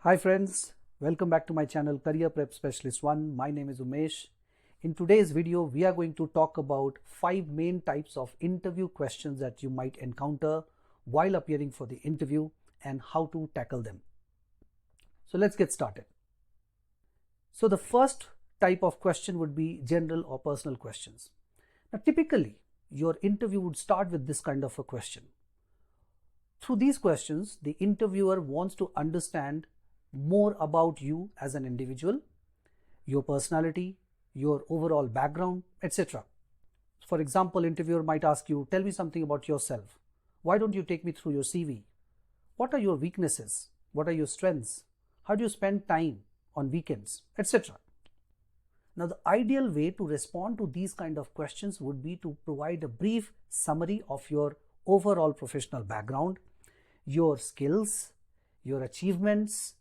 Hi friends, welcome back to my channel Career Prep Specialist 1. My name is Umesh. In today's video, we are going to talk about 5 main types of interview questions that you might encounter while appearing for the interview and how to tackle them. So let's get started. So the first type of question would be general or personal questions. Now typically, your interview would start with this kind of a question. Through these questions, the interviewer wants to understand more about you as an individual, your personality, your overall background, etc. For example, interviewer might ask you, tell me something about yourself. Why don't you take me through your CV? What are your weaknesses? What are your strengths? How do you spend time on weekends, etc. Now, the ideal way to respond to these kind of questions would be to provide a brief summary of your overall professional background, your skills, your achievements,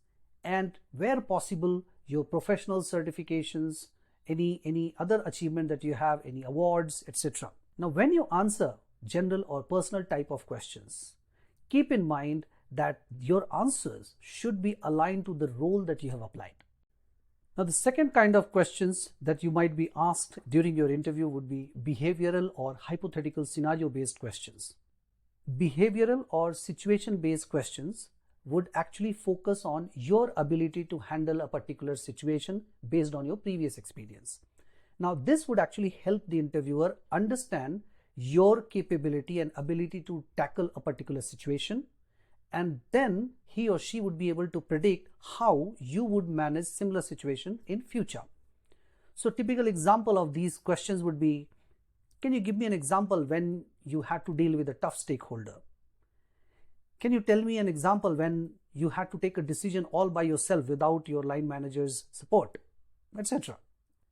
and where possible, your professional certifications, any other achievement that you have, any awards, etc. Now, when you answer general or personal type of questions, keep in mind that your answers should be aligned to the role that you have applied. Now, the second kind of questions that you might be asked during your interview would be behavioral or hypothetical scenario-based questions. Behavioral or situation-based questions would actually focus on your ability to handle a particular situation based on your previous experience. Now, this would actually help the interviewer understand your capability and ability to tackle a particular situation, and then he or she would be able to predict how you would manage similar situation in future. So, typical example of these questions would be, can you give me an example when you had to deal with a tough stakeholder? Can you tell me an example when you had to take a decision all by yourself without your line manager's support, etc.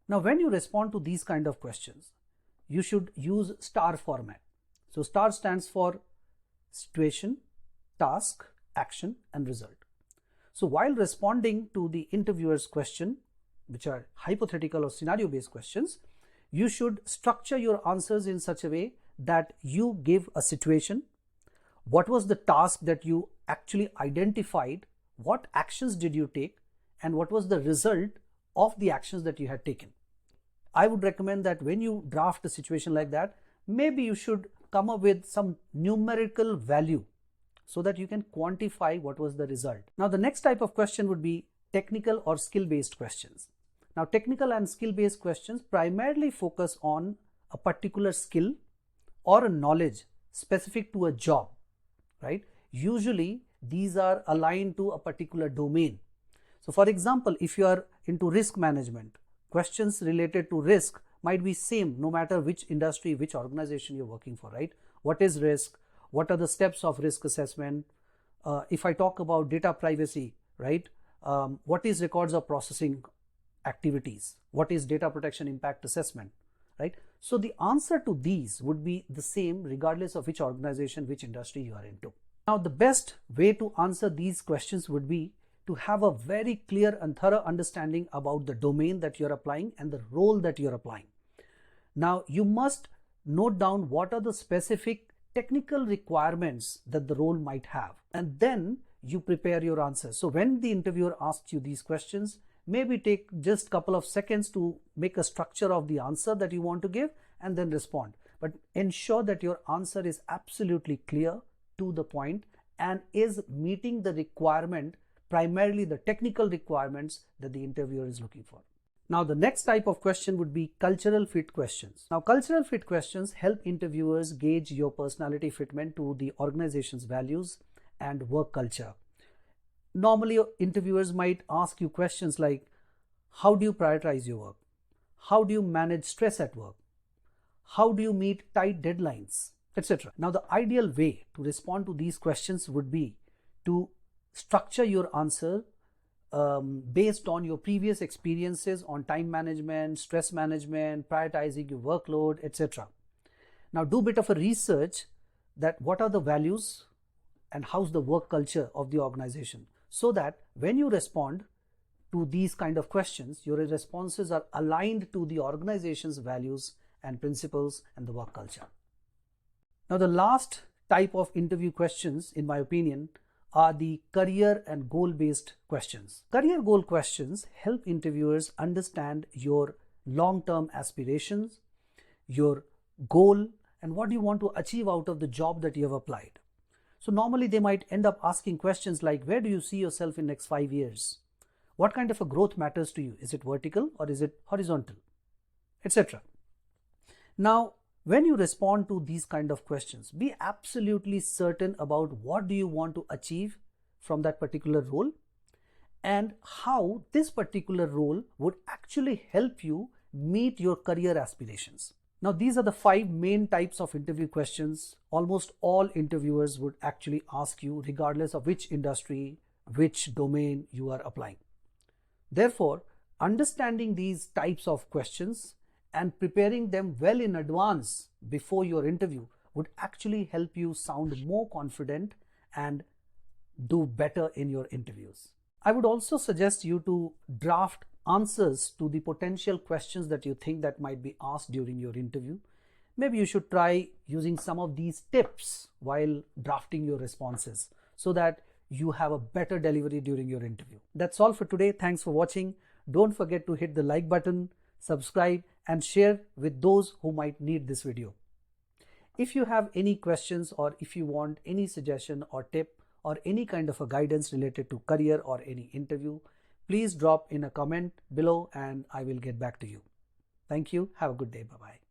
Now, when you respond to these kind of questions, you should use STAR format. So, STAR stands for situation, task, action, and result. So, while responding to the interviewer's question, which are hypothetical or scenario-based questions, you should structure your answers in such a way that you give a situation. What was the task that you actually identified? What actions did you take? And what was the result of the actions that you had taken? I would recommend that when you draft a situation like that, maybe you should come up with some numerical value so that you can quantify what was the result. Now, the next type of question would be technical or skill-based questions. Now, technical and skill-based questions primarily focus on a particular skill or a knowledge specific to a job. Right? Usually these are aligned to a particular domain. So for example, if you are into risk management, questions related to risk might be same no matter which industry, which organization you're working for, right? What is risk? What are the steps of risk assessment? If I talk about data privacy, right? What is records of processing activities? What is data protection impact assessment? Right? So the answer to these would be the same regardless of which organization, which industry you are into. Now, the best way to answer these questions would be to have a very clear and thorough understanding about the domain that you're applying and the role that you're applying. Now, you must note down what are the specific technical requirements that the role might have, and then you prepare your answers. So when the interviewer asks you these questions, maybe take just a couple of seconds to make a structure of the answer that you want to give and then respond. But ensure that your answer is absolutely clear, to the point, and is meeting the requirement, primarily the technical requirements that the interviewer is looking for. Now, the next type of question would be cultural fit questions. Now, cultural fit questions help interviewers gauge your personality fitment to the organization's values and work culture. Normally, interviewers might ask you questions like, how do you prioritize your work? How do you manage stress at work? How do you meet tight deadlines, etc. Now, the ideal way to respond to these questions would be to structure your answer based on your previous experiences on time management, stress management, prioritizing your workload, etc. Now, do a bit of a research that what are the values and how's the work culture of the organization, so that when you respond to these kind of questions, your responses are aligned to the organization's values and principles and the work culture. Now, the last type of interview questions, in my opinion, are the career and goal-based questions. Career goal questions help interviewers understand your long-term aspirations, your goal, and what you want to achieve out of the job that you have applied. So normally they might end up asking questions like, where do you see yourself in next 5 years? What kind of a growth matters to you? Is it vertical or is it horizontal? Etc. Now, when you respond to these kind of questions, be absolutely certain about what do you want to achieve from that particular role and how this particular role would actually help you meet your career aspirations. Now, these are the 5 main types of interview questions almost all interviewers would actually ask you, regardless of which industry, which domain you are applying. Therefore, understanding these types of questions and preparing them well in advance before your interview would actually help you sound more confident and do better in your interviews. I would also suggest you to draft answers to the potential questions that you think that might be asked during your interview. Maybe you should try using some of these tips while drafting your responses so that you have a better delivery during your interview. That's all for today. Thanks for watching. Don't forget to hit the like button, subscribe, and share with those who might need this video. If you have any questions or if you want any suggestion or tip or any kind of a guidance related to career or any interview, please drop in a comment below and I will get back to you. Thank you. Have a good day. Bye-bye.